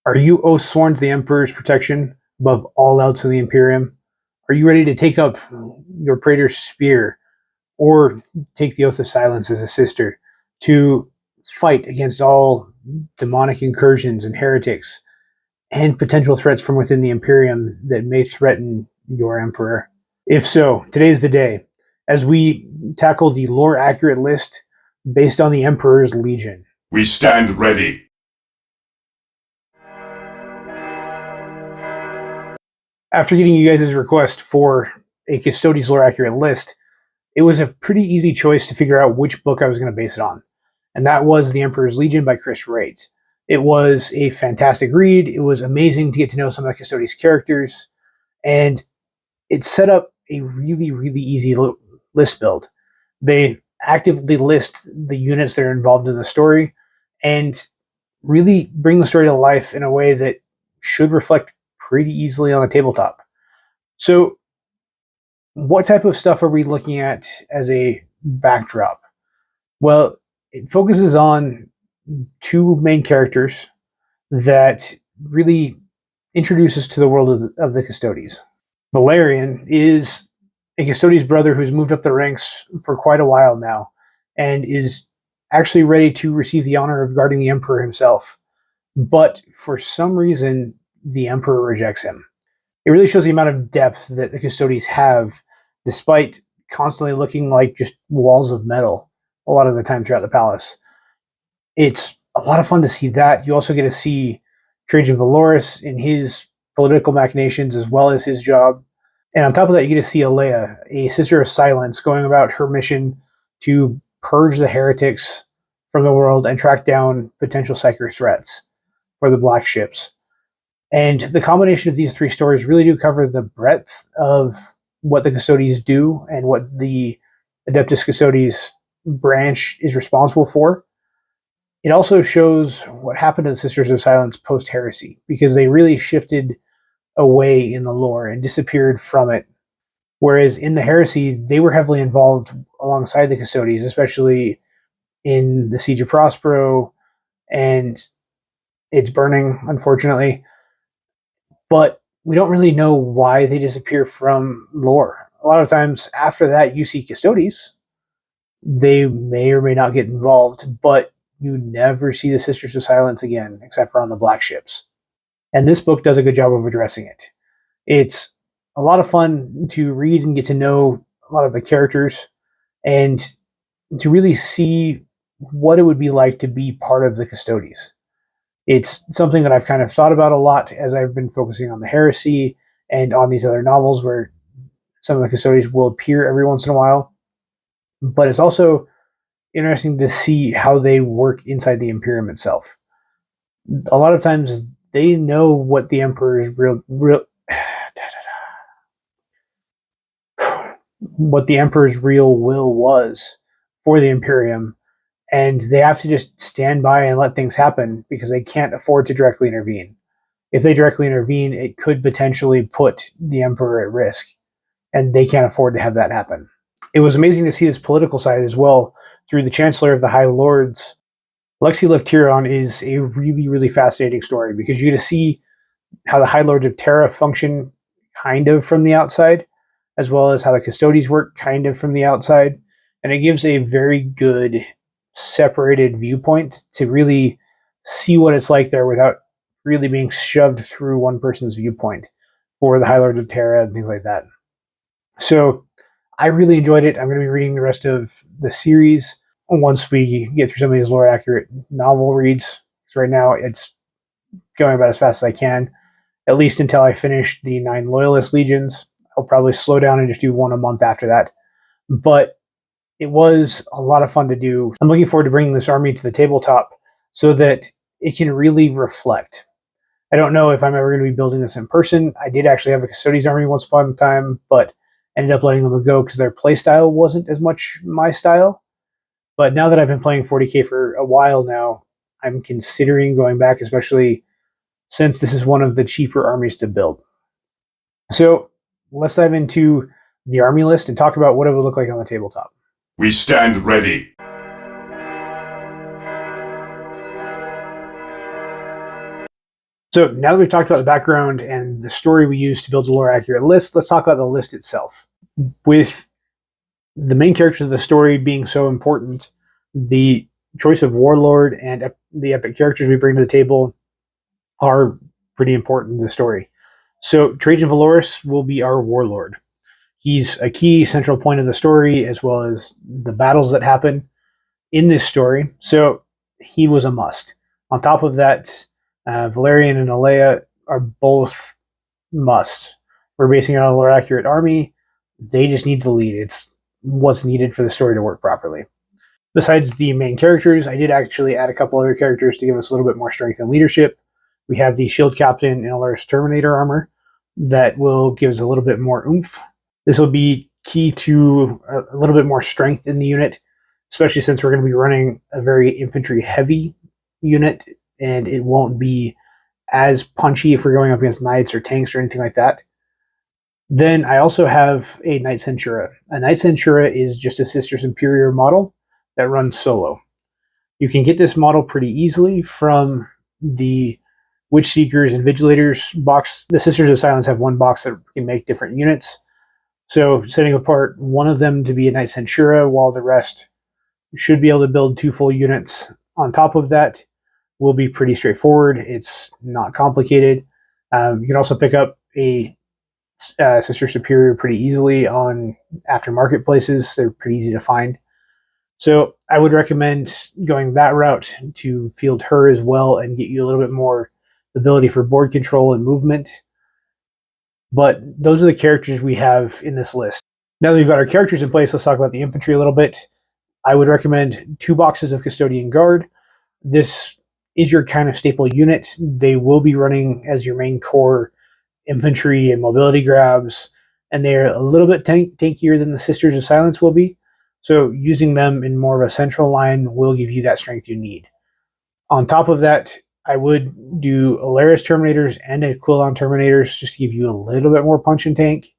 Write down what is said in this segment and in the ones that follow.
Are you oath sworn to the Emperor's protection above all else in the Imperium? Are you ready to take up your praetor's spear or take the oath of silence as a sister to fight against all demonic incursions and heretics and potential threats from within the Imperium that may threaten your Emperor? If so, today's the day as we tackle the lore accurate list based on the Emperor's Legion. We stand ready. After getting you guys' request for a Custodes lore accurate list, it was a pretty easy choice to figure out which book I was going to base it on. And that was The Emperor's Legion by Chris Wraight. It was a fantastic read. It was amazing to get to know some of the Custodes characters. And it set up a really, really easy list build. They actively list the units that are involved in the story and really bring the story to life in a way that should reflect pretty easily on the tabletop. So, what type of stuff are we looking at as a backdrop? Well, it focuses on two main characters that really introduce us to the world of the Custodes. Valerian is a Custodes brother who's moved up the ranks for quite a while now and is actually ready to receive the honor of guarding the Emperor himself. But for some reason, the Emperor rejects him. It really shows the amount of depth that the Custodes have, despite constantly looking like just walls of metal a lot of the time throughout the palace. It's a lot of fun to see that. You also get to see Trajan Valoris in his political machinations as well as his job. And on top of that, you get to see Alea, a sister of silence, going about her mission to purge the heretics from the world and track down potential psychic threats for the black ships. And the combination of these three stories really do cover the breadth of what the Custodes do and what the Adeptus Custodes branch is responsible for. It also shows what happened to the Sisters of Silence post-heresy, because they really shifted away in the lore and disappeared from it. Whereas in the heresy, they were heavily involved alongside the Custodes, especially in the Siege of Prospero and its burning, unfortunately. But we don't really know why they disappear from lore. A lot of times after that, you see Custodes. They may or may not get involved, but you never see the Sisters of Silence again, except for on the black ships. And this book does a good job of addressing it. It's a lot of fun to read and get to know a lot of the characters and to really see what it would be like to be part of the Custodes. It's something that I've kind of thought about a lot as I've been focusing on the heresy and on these other novels where some of the Custodes will appear every once in a while. But it's also interesting to see how they work inside the Imperium itself. A lot of times they know what the Emperor's what the Emperor's real will was for the Imperium, and they have to just stand by and let things happen because they can't afford to directly intervene. If they directly intervene, it could potentially put the Emperor at risk, and they can't afford to have that happen. It was amazing to see this political side as well through the Chancellor of the High Lords. Lexi Leftiron is a really, really fascinating story because you get to see how the High Lords of Terra function kind of from the outside, as well as how the Custodes work kind of from the outside. And it gives a very good separated viewpoint to really see what it's like there without really being shoved through one person's viewpoint for the High Lords of Terra and things like that. So I really enjoyed it. I'm going to be reading the rest of the series once we get through some of these lore accurate novel reads. So right now it's going about as fast as I can, at least until I finish the 9 Loyalist Legions. I'll probably slow down and just do one a month after that. But it was a lot of fun to do. I'm looking forward to bringing this army to the tabletop so that it can really reflect. I don't know if I'm ever going to be building this in person. I did actually have a Custodes army once upon a time, but ended up letting them go because their playstyle wasn't as much my style. But now that I've been playing 40k for a while now, I'm considering going back, especially since this is one of the cheaper armies to build. So let's dive into the army list and talk about what it would look like on the tabletop. We stand ready. So now that we've talked about the background and the story we use to build a lore accurate list, let's talk about the list itself. With the main characters of the story being so important, the choice of warlord and the epic characters we bring to the table are pretty important in the story. So Trajan Valoris will be our warlord. He's a key central point of the story, as well as the battles that happen in this story. So he was a must. On top of that, Valerian and Alea are both musts. We're basing it on a lore accurate army. They just need to lead. It's what's needed for the story to work properly. Besides the main characters, I did actually add a couple other characters to give us a little bit more strength and leadership. We have the Shield Captain in Alaris Terminator armor that will give us a little bit more oomph. This will be key to a little bit more strength in the unit, especially since we're going to be running a very infantry heavy unit, and it won't be as punchy if we're going up against knights or tanks or anything like that. Then I also have a Knight Centura. A Knight Centura is just a Sisters Superior model that runs solo. You can get this model pretty easily from the Witch Seekers and Vigilators box. The Sisters of Silence have one box that can make different units. So setting apart one of them to be a Knight Centura, while the rest should be able to build 2 full units on top of that, will be pretty straightforward. It's not complicated. You can also pick up a Sister Superior pretty easily on aftermarket places. They're pretty easy to find. So I would recommend going that route to field her as well and get you a little bit more ability for board control and movement. But those are the characters we have in this list. Now that we've got our characters in place, let's talk about the infantry a little bit. I would recommend 2 boxes of Custodian Guard. This is your kind of staple unit. They will be running as your main core infantry and mobility grabs, and they're a little bit tankier than the Sisters of Silence will be. So using them in more of a central line will give you that strength you need. On top of that, I would do Alaris Terminators and Aquilon Terminators just to give you a little bit more punch and tank.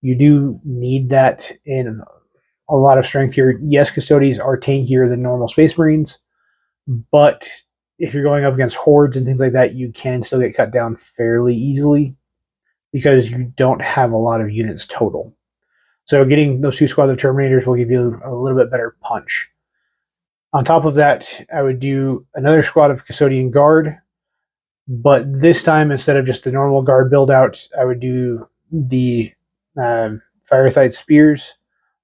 You do need that in a lot of strength here. Yes, Custodes are tankier than normal Space Marines, but if you're going up against hordes and things like that, you can still get cut down fairly easily because you don't have a lot of units total. So getting those 2 squads of Terminators will give you a little bit better punch. On top of that, I would do another squad of Custodian Guard, but this time, instead of just the normal Guard build-out, I would do the Firethite Spears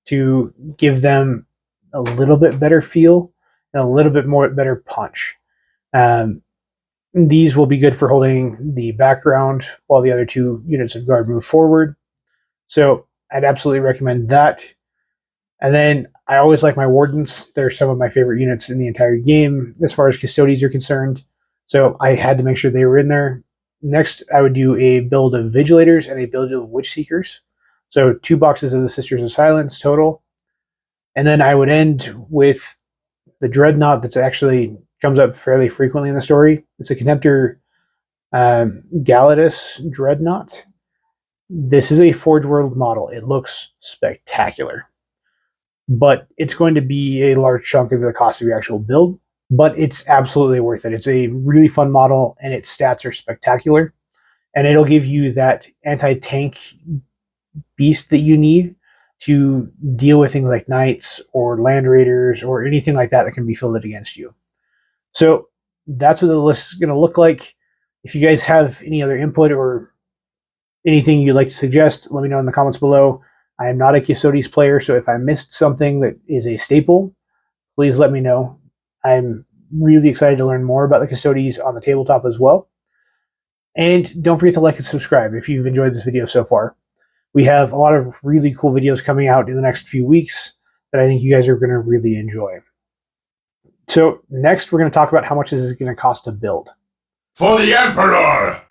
to give them a little bit better feel and a little bit more better punch. These will be good for holding the background while the other 2 units of Guard move forward. So I'd absolutely recommend that. And then I always like my Wardens. They're some of my favorite units in the entire game as far as Custodians are concerned. So I had to make sure they were in there. Next, I would do a build of Vigilators and a build of Witch Seekers. So 2 boxes of the Sisters of Silence total. And then I would end with the Dreadnought that's actually comes up fairly frequently in the story. It's a Contemptor Galatus Dreadnought. This is a Forge World model. It looks spectacular, but it's going to be a large chunk of the cost of your actual build, but it's absolutely worth it. It's a really fun model, and its stats are spectacular, and it'll give you that anti-tank beast that you need to deal with things like knights or land raiders or anything like that that can be fielded against you. So that's what the list is going to look like. If you guys have any other input or anything you'd like to suggest, let me know in the comments below. I am not a Custodes player, so if I missed something that is a staple, please let me know. I'm really excited to learn more about the Custodes on the tabletop as well. And don't forget to like and subscribe if you've enjoyed this video so far. We have a lot of really cool videos coming out in the next few weeks that I think you guys are going to really enjoy. So next, we're going to talk about how much this is going to cost to build. For the Emperor!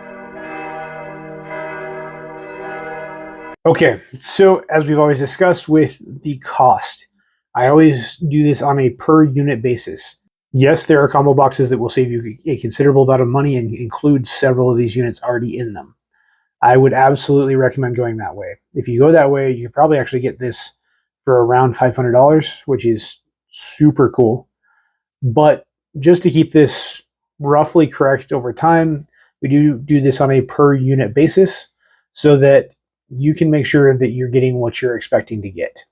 Okay, so as we've always discussed with the cost, I always do this on a per unit basis. Yes, there are combo boxes that will save you a considerable amount of money and include several of these units already in them. I would absolutely recommend going that way. If you go that way, you can probably actually get this for around $500, which is super cool. But just to keep this roughly correct over time, We do this on a per unit basis so that you can make sure that you're getting what you're expecting to get.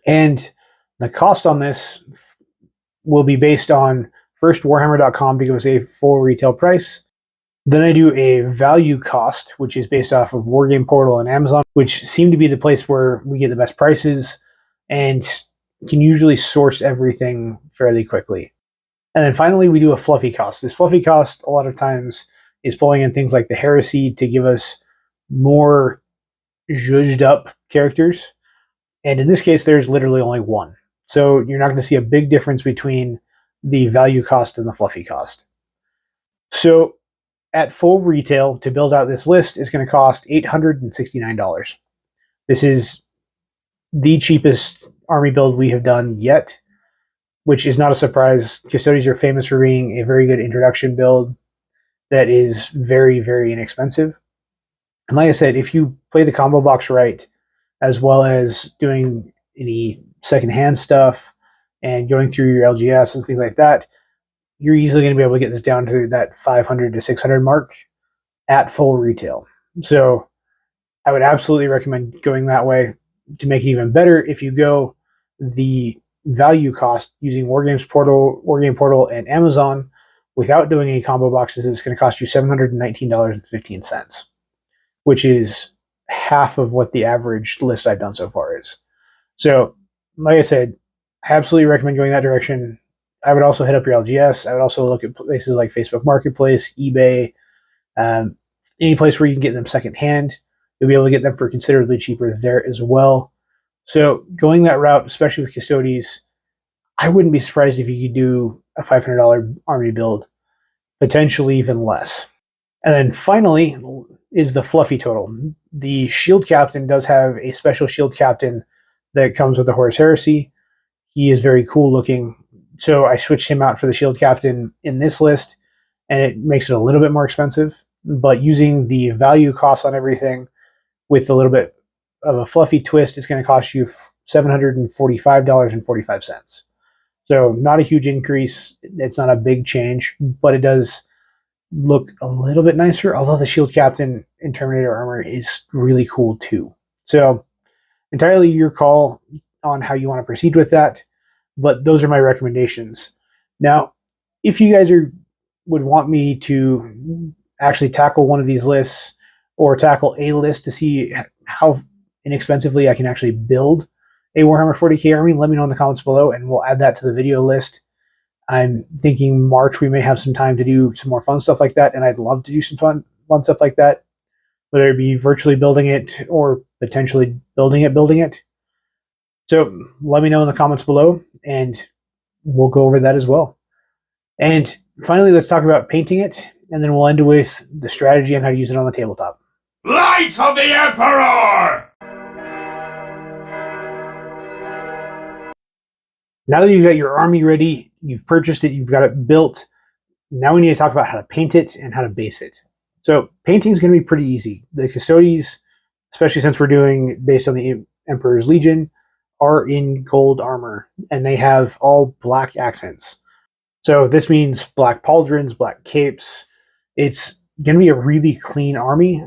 And the cost on this will be based on first Warhammer.com to give us a full retail price. Then I do a value cost, which is based off of Wargame Portal and Amazon, which seem to be the place where we get the best prices and can usually source everything fairly quickly. And then finally, we do a fluffy cost. This fluffy cost, a lot of times, is pulling in things like the Heresy to give us more zhuzhed up characters. And in this case, there's literally only one. So you're not going to see a big difference between the value cost and the fluffy cost. So at full retail, to build out this list is going to cost $869. This is the cheapest army build we have done yet, which is not a surprise. Custodes are famous for being a very good introduction build that is very, very inexpensive. And like I said, if you play the combo box right, as well as doing any secondhand stuff and going through your LGS and things like that, you're easily going to be able to get this down to that 500 to 600 mark at full retail. So I would absolutely recommend going that way. To make it even better, if you go the value cost using Wargame Portal, and Amazon without doing any combo boxes, it's going to cost you $719.15, which is half of what the average list I've done so far is. So, like I said, I absolutely recommend going that direction. I would also hit up your LGS. I would also look at places like Facebook Marketplace, eBay, any place where you can get them secondhand. You'll be able to get them for considerably cheaper there as well. So going that route, especially with Custodes, I wouldn't be surprised if you could do a $500 army build, potentially even less. And then finally is the fluffy total. The Shield Captain does have a special Shield Captain that comes with the Horus Heresy. He is very cool looking. So I switched him out for the Shield Captain in this list, and it makes it a little bit more expensive. But using the value cost on everything with a little bit of a fluffy twist, it's going to cost you $745.45. So not a huge increase. It's not a big change, but it does look a little bit nicer, although the Shield Captain in Terminator armor is really cool too. So entirely your call on how you want to proceed with that, but those are my recommendations. Now, if you guys would want me to actually tackle one of these lists or tackle a list to see how inexpensively I can actually build a Warhammer 40k army, let me know in the comments below and we'll add that to the video list. I'm thinking March we may have some time to do some more fun stuff like that, and I'd love to do some fun stuff like that, whether it be virtually building it or potentially building it. So let me know in the comments below, and we'll go over that as well. And finally, let's talk about painting it, and then we'll end with the strategy on how to use it on the tabletop. Light of the Emperor! Now that you've got your army ready, you've purchased it, you've got it built, now we need to talk about how to paint it and how to base it. So painting is going to be pretty easy. The Custodes, especially since we're doing based on the Emperor's Legion, are in gold armor, and they have all black accents. So this means black pauldrons, black capes. It's going to be a really clean army.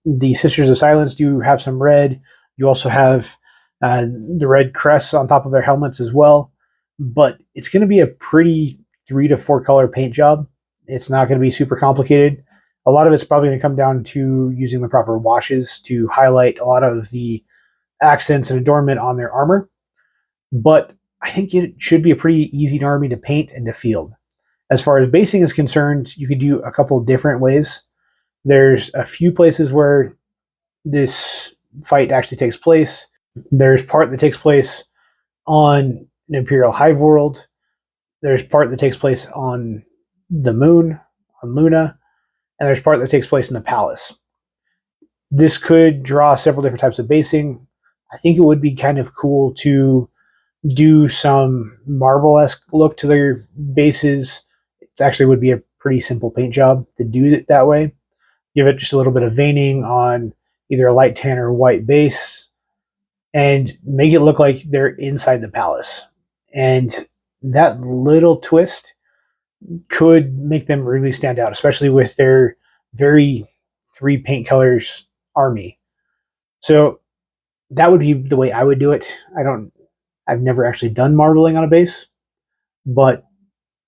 The Sisters of Silence do have some red. You also have the red crests on top of their helmets as well. But it's going to be a pretty 3 to 4 color paint job. It's not going to be super complicated. A lot of it's probably going to come down to using the proper washes to highlight a lot of the accents and adornment on their armor. But I think it should be a pretty easy army to paint and to field. As far as basing is concerned, you could do a couple different ways. There's a few places where this fight actually takes place. There's part that takes place on an Imperial hive world. There's part that takes place on the moon, on Luna, and there's part that takes place in the palace. This could draw several different types of basing. I think it would be kind of cool to do some marble-esque look to their bases. It actually would be a pretty simple paint job to do it that way. Give it just a little bit of veining on either a light tan or white base, and make it look like they're inside the palace. And that little twist could make them really stand out, especially with their very 3 paint colors army. So that would be the way I would do it. I've never actually done marbling on a base, but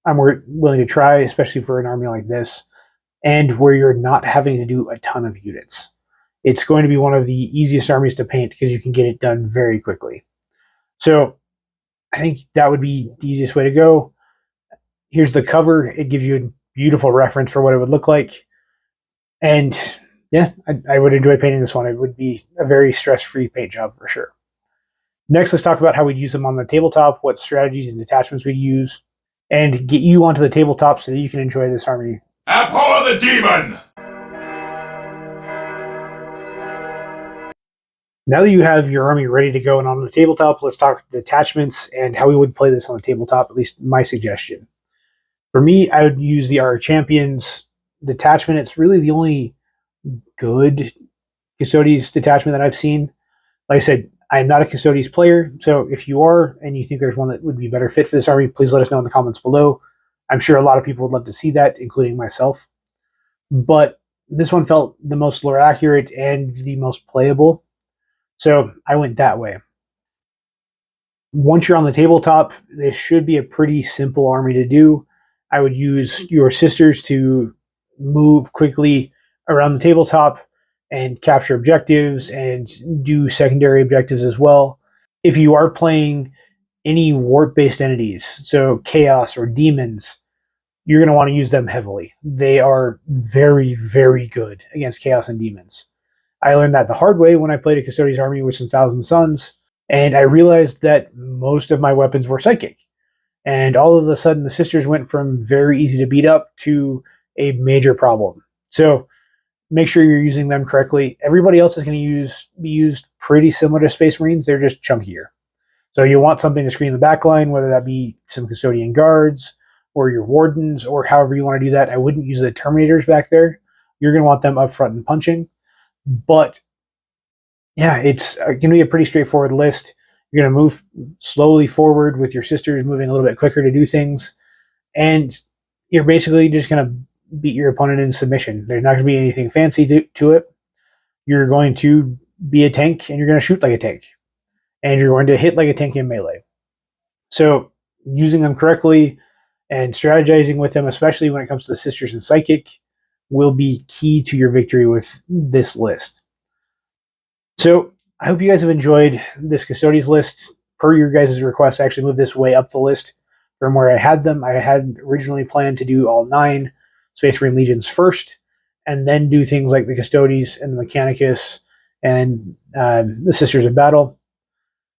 I'm willing to try, especially for an army like this, and where you're not having to do a ton of units. It's going to be one of the easiest armies to paint because you can get it done very quickly. So I think that would be the easiest way to go. Here's the cover. It gives you a beautiful reference for what it would look like. And yeah, I would enjoy painting this one. It would be a very stress-free paint job for sure. Next, let's talk about how we'd use them on the tabletop, what strategies and detachments we'd use, and get you onto the tabletop so that you can enjoy this army. Abhor the demon! Now that you have your army ready to go and on the tabletop, let's talk detachments and how we would play this on the tabletop, at least my suggestion. For me, I would use the Auric Champions detachment. It's really the only good Custodes detachment that I've seen. Like I said, I'm not a Custodes player, so if you are and you think there's one that would be better fit for this army, please let us know in the comments below. I'm sure a lot of people would love to see that, including myself. But this one felt the most lore accurate and the most playable, so I went that way. Once you're on the tabletop, this should be a pretty simple army to do. I would use your sisters to move quickly around the tabletop and capture objectives and do secondary objectives as well. If you are playing any warp-based entities, so chaos or demons, you're going to want to use them heavily. They are very, very good against chaos and demons. I learned that the hard way when I played a Custodes army with some Thousand Suns, and I realized that most of my weapons were psychic. And all of a sudden, the sisters went from very easy to beat up to a major problem. So make sure you're using them correctly. Everybody else is going to be used pretty similar to Space Marines. They're just chunkier. So you want something to screen the back line, whether that be some custodian guards or your wardens or however you want to do that. I wouldn't use the Terminators back there. You're going to want them up front and punching. But yeah, it's going to be a pretty straightforward list. You're going to move slowly forward with your sisters moving a little bit quicker to do things. And you're basically just going to beat your opponent in submission. There's not going to be anything fancy to it. You're going to be a tank and you're going to shoot like a tank. And you're going to hit like a tank in melee. So using them correctly and strategizing with them, especially when it comes to the sisters and psychic, will be key to your victory with this list. So I hope you guys have enjoyed this Custodes list. Per your guys' request, I actually moved this way up the list from where I had them. I had originally planned to do all 9 Space Marine Legions first, and then do things like the Custodes and the Mechanicus and the Sisters of Battle,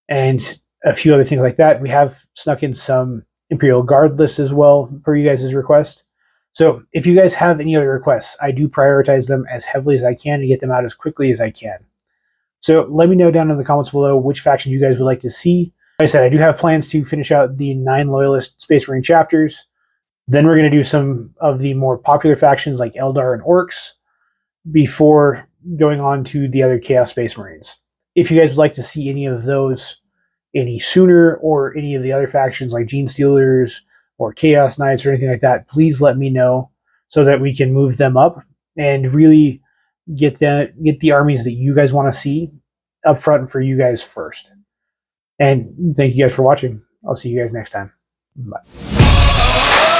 and a few other things like that. We have snuck in some Imperial Guard lists as well, per you guys' request. So if you guys have any other requests, I do prioritize them as heavily as I can to get them out as quickly as I can. So let me know down in the comments below which factions you guys would like to see. Like I said, I do have plans to finish out the 9 Loyalist Space Marine chapters. Then we're going to do some of the more popular factions like Eldar and Orcs before going on to the other Chaos Space Marines. If you guys would like to see any of those any sooner, or any of the other factions like Gene Stealers or Chaos Knights or anything like that, please let me know so that we can move them up and really get the armies that you guys want to see up front for you guys first. And thank you guys for watching. I'll see you guys next time. Bye.